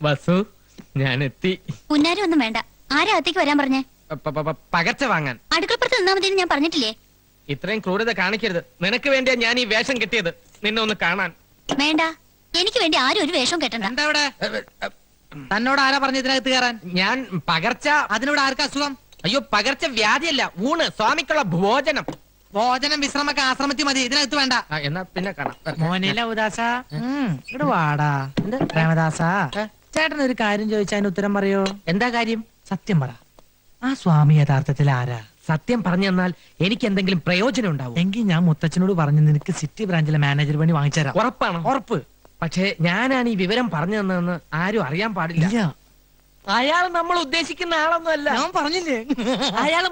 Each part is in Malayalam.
വസു, ഞാൻ എത്തി. പുന്നാരും ഒന്നും വേണ്ട. ആരാ അകത്തേക്ക് വരാൻ പറഞ്ഞേ? പകർച്ച വാങ്ങാൻ. അടുക്കളപ്പുറത്ത് നിന്നാ മതി ഞാൻ പറഞ്ഞിട്ടില്ലേ? ഇത്രയും ക്രൂരത കാണിക്കരുത്. നിനക്ക് വേണ്ടിയാ ഞാൻ ഈ വേഷം കെട്ടിയത്, നിന്നെ ഒന്ന് കാണാൻ. വേണ്ട, എനിക്ക് വേണ്ടി ആരും ഒരു വേഷം കെട്ടണ്ട. എന്താ ഇവിടെ? തന്നോട് ആരാ പറഞ്ഞ ഇതിനകത്ത് കയറാൻ? ഞാൻ പകർച്ച. അതിനോട് ആർക്കാ അസുഖം? അയ്യോ, പകർച്ച വ്യാധിയല്ല, ഊണ്, സ്വാമിക്കുള്ള ഭോജനം. ഭോജനം വിശ്രമൊക്കെ ആശ്രമത്തിൽ മതി, ഇതിനകത്ത് വേണ്ട. എന്നാ പിന്നെ കാണാം. മോനില ഉദാസ, ഇവിടെ വാടാ. പ്രേമദാസ, ചേട്ടൻ ഒരു കാര്യം ചോദിച്ചാൽ അതിന് ഉത്തരം പറയോ? എന്താ കാര്യം? സത്യം പറ, ആ സ്വാമി യഥാർത്ഥത്തിൽ ആരാ? സത്യം പറഞ്ഞു തന്നാൽ എനിക്ക് എന്തെങ്കിലും പ്രയോജനം ഉണ്ടാവും. എങ്കിൽ ഞാൻ മുത്തച്ഛനോട് പറഞ്ഞു നിനക്ക് സിറ്റി ബ്രാഞ്ചിലെ മാനേജർ പണി വാങ്ങിച്ചുതരാം. ഉറപ്പാണോ? ഉറപ്പ്. പക്ഷേ ഞാനാണ് ഈ വിവരം പറഞ്ഞു തന്നതെന്ന് ആരും അറിയാൻ പാടില്ല. ഇല്ല, അയാൾ നമ്മൾ ഉദ്ദേശിക്കുന്ന ആളൊന്നുമല്ല. ഞാൻ പറഞ്ഞില്ലേ, അയാൾ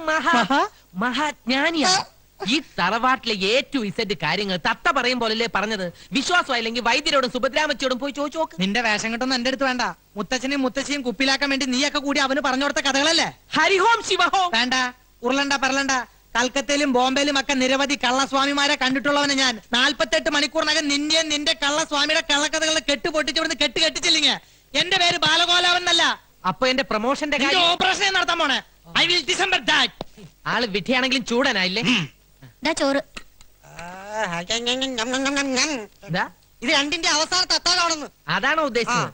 മഹാജ്ഞാനിയാണ്. ഈ തറവാട്ടിലെ ഏറ്റവും ഇസഡ് കാര്യങ്ങൾ തത്ത പറയും പോലല്ലേ പറഞ്ഞത്. വിശ്വാസമായില്ലെങ്കിൽ വൈദ്യരോടും സുഭദ്രാമച്ചിയോടും പോയി ചോദിച്ചു നോക്ക്. നിന്റെ വേഷം കെട്ടൊന്നും എന്റെ അടുത്ത് വേണ്ട. മുത്തച്ഛനെയും മുത്തശ്ശിയും കുപ്പിലാക്കാൻ വേണ്ടി നീയൊക്കെ കൂടി അവന് പറഞ്ഞു കൊടുത്ത കഥകളല്ലേ? ഹരിഹോം ശിവഹോം. വേണ്ട, ഉരുളണ്ട പറലണ്ട. കൽക്കത്തയിലും ബോംബെയിലും ഒക്കെ നിരവധി കള്ളസ്വാമിമാരെ കണ്ടിട്ടുള്ളവന് ഞാൻ. 48 മണിക്കൂറിനകം നിന്നെയും നിന്റെ കള്ളസ്വാമിയുടെ കള്ളക്കഥകളെ കെട്ടുപൊട്ടിച്ചിവിടുന്ന് കെട്ടിച്ചില്ലെങ്കിൽ എന്റെ പേര് ബാലഗോലാവൻ എന്നല്ല. അപ്പൊ എന്റെ പ്രൊമോഷന്റെ കാര്യം ഓപ്പറേഷൻ നടത്താൻ പോണേ. I will December that. ആള് വിധിയാണെങ്കിലും ചൂടനായില്ലേ? ചോറ്. എന്താ ഇത് രണ്ടിന്റെ അവസാനത്തെ അത്താഴമാണെന്ന്. അതാണോ ഉദ്ദേശിച്ചത്?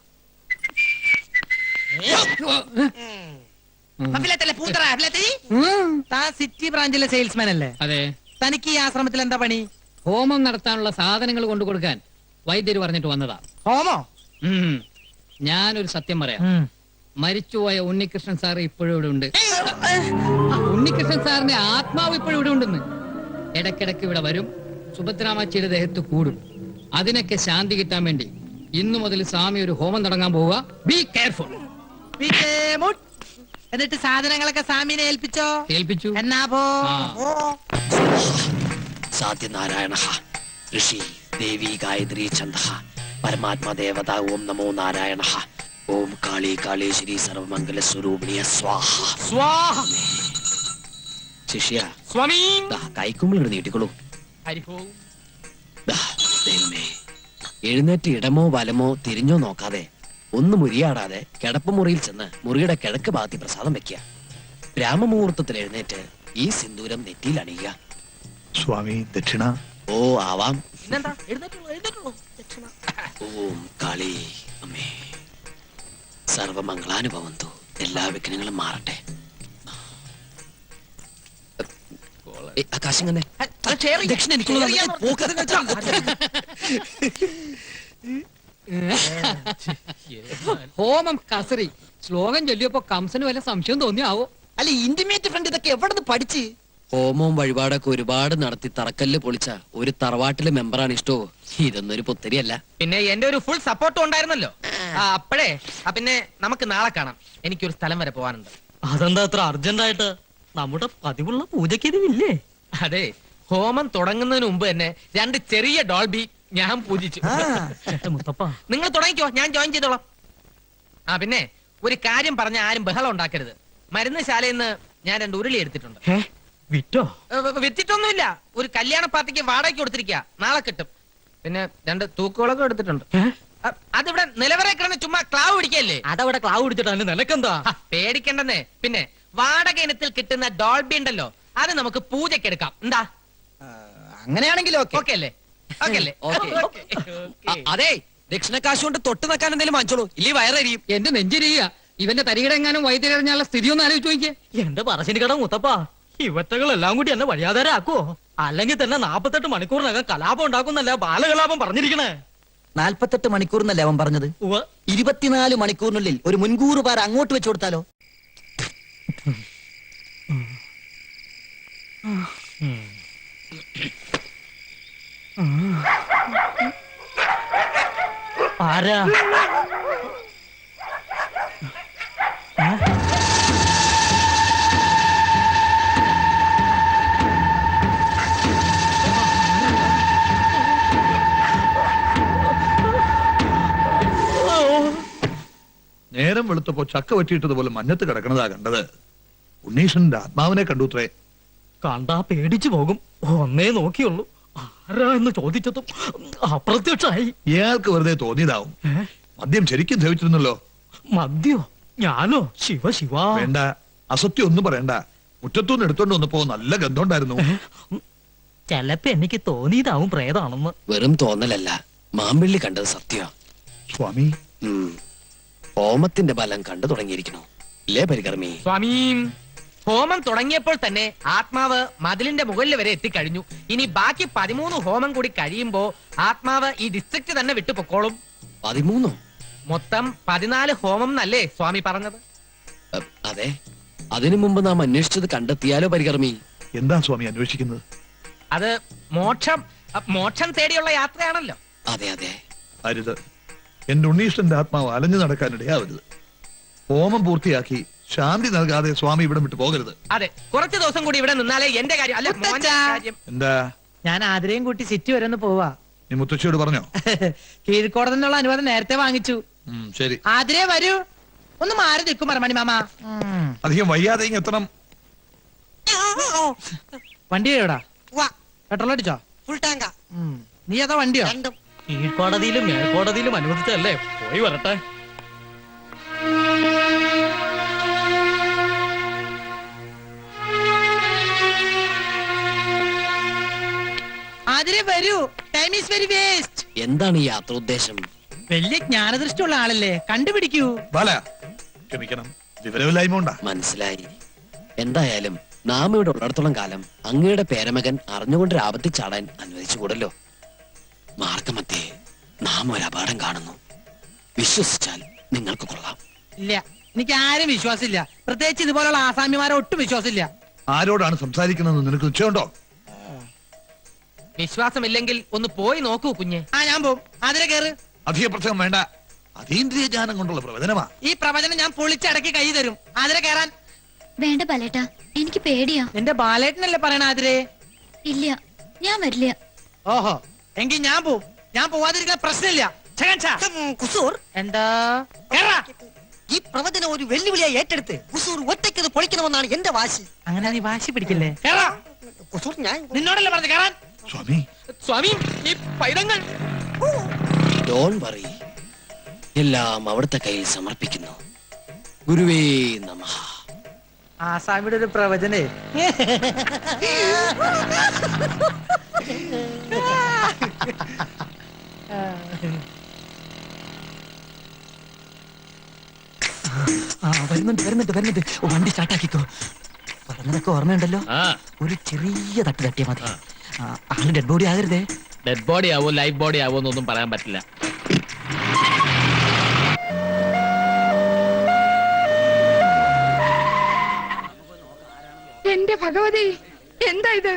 താൻ സിറ്റി ബ്രാഞ്ചിലെ സെയിൽസ്മാൻ അല്ലേ? അതെ. തനിക്ക് ഈ ആശ്രമത്തിൽ എന്താ പണി? ഹോമം നടത്താനുള്ള സാധനങ്ങൾ കൊണ്ടു കൊടുക്കാൻ വൈദ്യര് പറഞ്ഞിട്ട് വന്നതാ. ഹോമോ? ഞാനൊരു സത്യം പറയാം. മരിച്ചുപോയ ഉണ്ണികൃഷ്ണൻ സാർ ഇപ്പോഴും ഇവിടെ ഉണ്ട്. ഉണ്ണികൃഷ്ണൻ സാറിന്റെ ആത്മാവ് ഇപ്പോഴും ഇവിടെ ഉണ്ടെന്ന്. ഇടക്കിടക്ക് ഇവിടെ വരും, സുഭദ്രാമച്ചിയുടെ ദേഹത്ത് കൂടും. അതിനൊക്കെ ശാന്തി കിട്ടാൻ വേണ്ടി ഇന്നു മുതൽ സ്വാമി ഒരു ഹോമം തുടങ്ങാൻ പോവുക. Be careful. എന്നിട്ട് സാധനങ്ങളൊക്കെ സ്വാമിനെ ഏൽപ്പിച്ചോ? ഏൽപ്പിച്ചു. എന്നാ പോ. സാധ്യനാരായണ ഋഷി ദേവി ഗായത്രി ഛന്ദ പരമാത്മ ദേവത ഓം നമോ നാരായണ ഓം കാളി കാളേശ്വരി സർവമംഗല സ്വരൂപിണിയ സ്വാഹ സ്വാഹ. ശിഷ്യ സ്വാമി, കൈക്കുമ്പിൾ നീട്ടിക്കൊള്ളൂ. ഹരിഹോം. ദൈവമേ, എഴുന്നേറ്റ് ഇടമോ വലമോ തിരിഞ്ഞോ നോക്കാതെ ഒന്നും മുരിയാടാതെ കിടപ്പുമുറിയിൽ ചെന്ന് മുറിയുടെ കിഴക്ക് ഭാഗത്തി പ്രസാദം വെക്കുക. ബ്രാഹ്മമുഹൂർത്തത്തിൽ എഴുന്നേറ്റ് ഈ സിന്ദൂരം നെറ്റിയിൽ അണിയുക. സ്വാമി ദക്ഷിണ. ഓ ആവാം. പിന്നെന്താ, എഴുന്നേറ്റുള്ളൂ, എഴുന്നേറ്റുള്ളൂ. ഓം കാളി അമ്മേ സർവമംഗളാനുഭവന്തു. എല്ലാ വിഘ്നങ്ങളും മാറട്ടെ. ആകാശം തന്നെ ദക്ഷിണ ഹോമം കസറി ശ്ലോകം ചൊല്ലിയപ്പോ കംസന് വല്ല സംശയം തോന്നിയാവോ? അല്ല, ഇന്റിമേറ്റ് ഫ്രണ്ട് ഇതൊക്കെ എവിടെ പഠിച്ച്? ഹോമവും വഴിപാടൊക്കെ ഒരുപാട് നടത്തി തറക്കല്ല് പൊളിച്ച ഒരു തറവാട്ടിലെ മെമ്പറാണ് ഇഷ്ടോ. ഇതൊന്നൊരു പുത്തരിയല്ല. പിന്നെ എന്റെ ഒരു ഫുൾ സപ്പോർട്ടും ഉണ്ടായിരുന്നല്ലോ. അപ്പഴേ പിന്നെ നമുക്ക് നാളെ കാണാം. എനിക്കൊരു സ്ഥലം വരെ പോവാനുണ്ട്. അതെന്താ അത്ര അർജന്റായിട്ട്? നമ്മുടെ പതിവുള്ള പൂജയ്ക്ക് ഇതില്ലേ? അതെ, ഹോമം തുടങ്ങുന്നതിന് മുമ്പ് തന്നെ 2 ചെറിയ ഡോൾബി ഞാൻ പൂജിച്ചു. മുത്തപ്പ, നിങ്ങൾ തുടങ്ങിക്കോ, ഞാൻ ജോയിൻ ചെയ്തോളാം. പിന്നെ ഒരു കാര്യം പറഞ്ഞ ആരും ബഹളം ഉണ്ടാക്കരുത്. മരുന്ന് ശാലയിൽ നിന്ന് ഞാൻ 2 ഉരുളി എടുത്തിട്ടുണ്ട്. വിറ്റോ? വിറ്റിട്ടൊന്നുമില്ല, ഒരു കല്യാണ പാർട്ടിക്ക് വാടകയ്ക്ക് കൊടുത്തിരിക്കുക. നാളെ കിട്ടും. പിന്നെ 2 തൂക്കുകളൊക്കെ എടുത്തിട്ടുണ്ട്. അതിവിടെ നിലവറെ കിടന്ന് ചുമ്മാ ക്ലാവ് പിടിക്കല്ലേ? അതവിടെ ക്ലാവ് പിടിച്ചിട്ടാണ് നിനക്കെന്താ? പേടിക്കണ്ടെന്നേ. പിന്നെ വാടക ഇനത്തിൽ കിട്ടുന്ന ഡോൾബി ഉണ്ടല്ലോ, അത് നമുക്ക് പൂജയ്ക്ക് എടുക്കാം. എന്താ? അങ്ങനെയാണെങ്കിലും ഓക്കെ അല്ലേ? ഓക്കെ അല്ലേ? അതെ, ദക്ഷിണക്കാശ് കൊണ്ട് തൊട്ട് നിൽക്കാൻ എന്തെങ്കിലും വാങ്ങിച്ചോളൂ, ഇല്ലേ വയറരിയും. എന്റെ നെഞ്ചിരിയ ഇവന്റെ തരികിടെങ്ങാനും വൈദ്യരറിഞ്ഞാലുള്ള സ്ഥിതി ഒന്ന് ആലോചിച്ച് നോക്കിയേ. എന്റെ പറശ്ശിനി കട മുത്തപ്പ, ഇവറ്റകളെല്ലാം കൂടി എന്നെ വഴിയാധാരാക്കോ? അല്ലെങ്കിൽ തന്നെ 48 മണിക്കൂറിനകം കലാപം ഉണ്ടാക്കുന്നല്ല ബാലകലാപം പറഞ്ഞിരിക്കണേ. 48 മണിക്കൂറിനല്ലേ അവൻ പറഞ്ഞത്? 24 മണിക്കൂറിനുള്ളിൽ ഒരു മുൻകൂർ പാര അങ്ങോട്ട് വെച്ചു കൊടുത്താലോ? ആരാ? നേരം വെളുത്തപ്പോ ചക്ക വെട്ടിയിട്ടതുപോലെ മഞ്ഞത്ത് കിടക്കണതാ കണ്ടത്. ഉണ്ണീഷന്റെ ആത്മാവിനെ കണ്ടുത്രേ. കണ്ടാ പേടിച്ചു പോകും. ഒന്നേ നോക്കിയുള്ളൂ. ആരാ എന്ന് ചോദിച്ചതും അപ്രത്യക്ഷമായി. ഇയാൾക്ക് വെറുതെ തോന്നിയതാവും. മദ്യം ശരിക്കും ധരിച്ചിരുന്നല്ലോ. മദ്യോ ഞാനോ? ശിവ ശിവ. വേണ്ട, അസത്യം ഒന്നും പറയണ്ട. മുറ്റത്തുനിന്ന് എടുത്തോണ്ട് വന്നപ്പോ നല്ല ഗന്ധമുണ്ടായിരുന്നു. ചെലപ്പോ എനിക്ക് തോന്നിയതാവും പ്രേതാണെന്ന്. വെറും തോന്നലല്ല, മാമ്പിള്ളി കണ്ടത് സത്യ. സ്വാമി, ഹോമത്തിന്റെ ബലം കണ്ടു തുടങ്ങിയിരിക്കണു ഇല്ലേ പരികർമ്മി? സ്വാമി, ഹോമം തുടങ്ങിയപ്പോൾ തന്നെ ആത്മാവ് മതിലിന്റെ മുകളിൽ വരെ എത്തിക്കഴിഞ്ഞു. ഇനി ബാക്കി 13 ഹോമം കൂടി കഴിയുമ്പോ ആത്മാവ് ഈ ഡിസ്ട്രിക്ട് തന്നെ വിട്ടുപൊക്കോളും. 13? മൊത്തം 14 ഹോമം എന്നല്ലേ സ്വാമി പറഞ്ഞത്? അതെ. അതിനു മുമ്പ് നാം അന്വേഷിച്ചത് കണ്ടെത്തിയാലോ പരികർമ്മി? എന്താ സ്വാമി അന്വേഷിക്കുന്നത്? അത് മോക്ഷം തേടിയുള്ള യാത്രയാണല്ലോ. അതെ അതെ. അരുത്, എന്റെ ഉണ്ണീഷ്ടന്റെ ആത്മാവ് അലഞ്ഞു നടക്കാനിടയാവരുത്. ഹോമം പൂർത്തിയാക്കി ശാന്തി നൽകാതെ സ്വാമി ഇവിടെ വിട്ടു പോകരുത്. അതെ, കുറച്ചു ദിവസം കൂടി ഇവിടെ നിന്നാലേ എന്റെ കാര്യം അല്ല മോന്റെ കാര്യം. എന്താ? ഞാൻ ആതിരയും കൂട്ടി സിറ്റി വരെ ഒന്ന് പോവാ. നീ മുത്തശ്ശിയോട് പറഞ്ഞോ? കീഴ്ക്കോടതിനുള്ള അനുവാദം നേരത്തെ വാങ്ങിച്ചു. ശരി. ആതിരേ വരൂ. ഒന്ന് മാറി നിൽക്കും മരമണി മാമ. അധികം വയ്യാതെ ഇങ്ങ് എത്തണം. വണ്ടി എവിടാ? പെട്രോൾ അടിച്ചോ? ഫുൾ ടാങ്കാ. നീ ഏതാ വണ്ടിയോ? കീഴ്ക്കോടതിയിലും മേൽക്കോടതിയിലും അനുവദിച്ചല്ലേ, പോയി വരട്ടെ. ആതിരേ വരൂ. Time is very waste. എന്താണ് ഈ യാത്രോദ്ദേശം? വലിയ ജ്ഞാനദൃഷ്ടിയുള്ള ആളല്ലേ, കണ്ടുപിടിക്കൂ. ബാല, ക്ഷമിക്കണം, വിവരമില്ലായ്മ ഉണ്ടാ. മനസ്സിലായി. എന്തായാലും നാം ഇവിടെ ഉള്ളിടത്തോളം കാലം അങ്ങയുടെ പേരമകൻ അറിഞ്ഞുകൊണ്ട് ആപത്തിൽ ചാടാൻ അനുവദിച്ചുകൂടല്ലോ. മാർഗമധ്യേ നാം ഒരു അപകടം കാണുന്നു. വിശ്വസിച്ചാൽ നിങ്ങൾക്ക് കൊള്ളാം. ഇല്ല, എനിക്ക് ആരും വിശ്വാസമില്ല. പ്രത്യേകിച്ച് ഇതുപോലുള്ള ആസാമിമാരെ ഒട്ടും വിശ്വാസമില്ല. ആരോടാണ് സംസാരിക്കുന്നതെന്ന് നിനക്ക് നിശ്ചയമുണ്ടോ? വിശ്വാസമില്ലെങ്കിൽ ഒന്ന് പോയി നോക്കൂ കുഞ്ഞെ. ഞാൻ പോവും. ആതിരെ കേറ്. അധിക പ്രസംഗം വേണ്ട. അതീന്ദ്രിയ ജ്ഞാനം കൊണ്ടുള്ള പ്രവചനമാ. ഈ പ്രവചനം ഞാൻ പൊളിച്ചടക്കി കൈ തരും. ആതിരെ കേറാൻ. വേണ്ട ബാലേട്ടാ, എനിക്ക് പേടിയാ. നിന്റെ ബാലേട്ടനല്ലേ പറയണ ആതിരെ? ഇല്ല, ഞാൻ വരില്ല. ഓഹോ, എങ്കിൽ ഞാൻ പോവും. ഞാൻ പോവാതിരിക്കുന്ന പ്രശ്നമില്ല. കുസൂർ, എന്താ? കേറാ. ഈ പ്രവചനം ഒരു വെല്ലുവിളിയായി ഏറ്റെടുത്ത് കുസൂർ ഒറ്റയ്ക്കത് പൊളിക്കണമെന്നാണ് എന്റെ വാശി. അങ്ങനെ നീ വാശി പിടിക്കില്ലേ? കേറാ. കുസൂർ, ഞാൻ നിന്നോടല്ലേ പറഞ്ഞു കേറാൻ? സ്വാമി, സ്വാമി, ഈ പൈതങ്ങൾ ഡോൺ വറി, എല്ലാം അവിടുത്തെ കയ്യിൽ സമർപ്പിക്കുന്നു. ഗുരുവേ നമഃ. ആസാമിയുടെ ഒരു പ്രവചനേ. വരുന്നുണ്ട്. വണ്ടി സ്റ്റാർട്ടാക്കിക്കോ. പറഞ്ഞതൊക്കെ ഓർമ്മയുണ്ടല്ലോ. ഒരു ചെറിയ തട്ട് തട്ടിയാ മതി. ആള് ഡെഡ് ബോഡി ആകരുതേ. ഡെഡ് ബോഡി ആവോ ലൈഫ് ബോഡി ആവോ എന്നൊന്നും പറയാൻ പറ്റില്ല. എന്റെ ഭഗവതി, എന്താ ഇത്?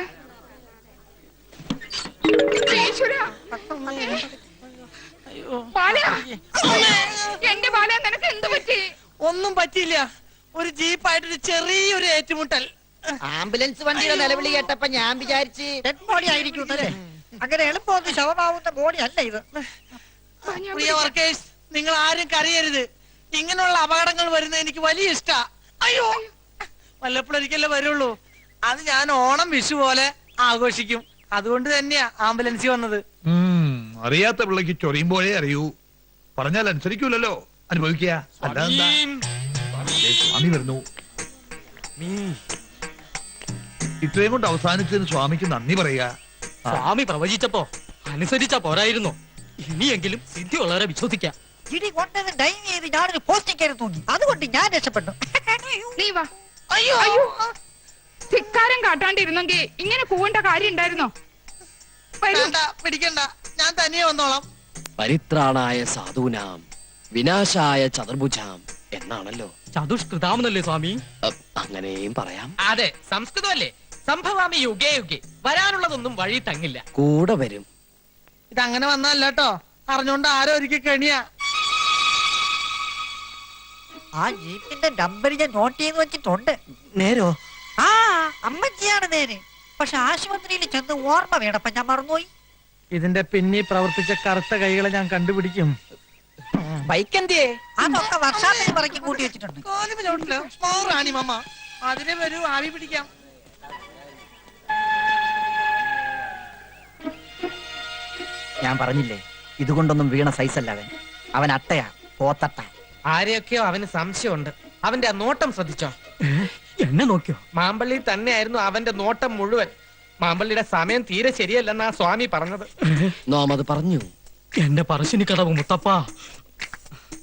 ഈശ്വരാ. ബാലയാ, എന്റെ ബാല, നിനക്ക് എന്ത് പറ്റി? ഒന്നും പറ്റിയില്ല. ഒരു ജീപ്പായിട്ടൊരു ചെറിയൊരു ഏറ്റുമുട്ടൽ. ആംബുലൻസ് വണ്ടിയുടെ നിലവിളി കേട്ടപ്പോ ഞാൻ വിചാരിച്ച് ഡെഡ് ബോഡി ആയിരിക്കും അല്ലേ. അങ്ങനെ എളുപ്പമൊന്നും ശവമാവുന്ന ബോഡി അല്ല ഇത്. പ്രിയ വർക്കേഴ്സ്, നിങ്ങൾ ആരും കരയരുത്. ഇങ്ങനെയുള്ള അപകടങ്ങൾ വരുന്നത് എനിക്ക് വലിയ ഇഷ്ടാ. അയ്യോ, വല്ലപ്പോഴൊരിക്കലേ വരുള്ളൂ. അത് ഞാൻ ഓണം വിഷു പോലെ ആഘോഷിക്കും. അതുകൊണ്ട് തന്നെയാ ആംബുലൻസിൽ വന്നത്. അറിയാത്ത പിള്ളക്ക് ചൊറിയുമ്പോഴേ അറിയൂ. പറഞ്ഞാൽ അനുസരിക്കൂലല്ലോ. അനുഭവിക്കുക. അല്ലാതെന്താ? ദേ, സ്വാമി വരുന്നു. ഇത്രയും കൊണ്ട് അവസാനിച്ചതിന് സ്വാമിക്ക് നന്ദി പറയുക. സ്വാമി പ്രവചിച്ചപ്പോ അനുസരിച്ച പോരായിരുന്നു. ഇനിയെങ്കിലും സിദ്ധി വളരെ വിശ്വസിക്കാം. ഇടി കൊണ്ടത് ഡൈവ് ചെയ്ത് ഞാനൊരു പോസ്റ്റ് കയറി തൂങ്ങി. അതുകൊണ്ട് ഞാൻ രക്ഷപ്പെട്ടു. നീ വാ. അയ്യോ, ധിക്കാരം കാട്ടാണ്ടിരുന്നെങ്കിൽ ഇങ്ങനെ പോവേണ്ട കാര്യം ഉണ്ടായിരുന്നോ? വേണ്ട, പിടിക്കണ്ട, ഞാൻ തനിയെ വന്നോളാം. പരിത്രാണായ സാധൂനാം വിനാശായ ചതുർഭുജാം എന്നാണല്ലോ. ചതുഷ്കൃതാമെന്നല്ലേ സ്വാമി? അങ്ങനെയും പറയാം. അതെ, സംസ്കൃതമല്ലേ. സംഭവാമി യുഗേ യുഗേ. വരാനുള്ളതൊന്നും വഴി തങ്ങില്ല. കൂടെ വരും. ഇതങ്ങനെ വന്നല്ല കേട്ടോ. അറിഞ്ഞോണ്ട് ആരോ ഒരിക്കൽ കെണിയാ. ആ ജീപ്പിന്റെ നമ്പർ ഞാൻ നോട്ട് ചെയ്ത് വെച്ചിട്ടുണ്ട്. നേരോ? ആ, അമ്മച്ചിയാണ് നേര്. പക്ഷെ ആശുപത്രിയിൽ ചെന്ന് ഓർമ്മ വേണപ്പ ഞാൻ മറന്നുപോയി. ഇതിന്റെ പിന്നിൽ പ്രവർത്തിച്ച കറുത്ത കൈകളെ ഞാൻ കണ്ടുപിടിക്കും. ബൈക്ക് എന്തിയേ? അതൊക്കെ വർഷാപ്പിന് പറക്കി കൂട്ടി വെച്ചിട്ടുണ്ട്. റാണി മാമ, അതിനെ വരൂ, ആവി പിടിക്കാം. ഞാൻ പറഞ്ഞില്ലേ, ഇതുകൊണ്ടൊന്നും വീണ സൈസല്ല അവൻ. അവൻ അട്ടയാ, പോത്തട്ട. ആരെയൊക്കെയോ അവന് സംശയമുണ്ട്. അവന്റെ ആ നോട്ടം ശ്രദ്ധിച്ചോ? എന്നെ നോക്കിയോ? മാമ്പള്ളി തന്നെയായിരുന്നു അവന്റെ നോട്ടം മുഴുവൻ. മാമ്പള്ളിയുടെ സമയം തീരെ ശരിയല്ലെന്നാ സ്വാമി പറഞ്ഞത്. നാം അത് പറഞ്ഞു. എന്റെ പറശ്ശിനി കടവ് മുത്തപ്പ,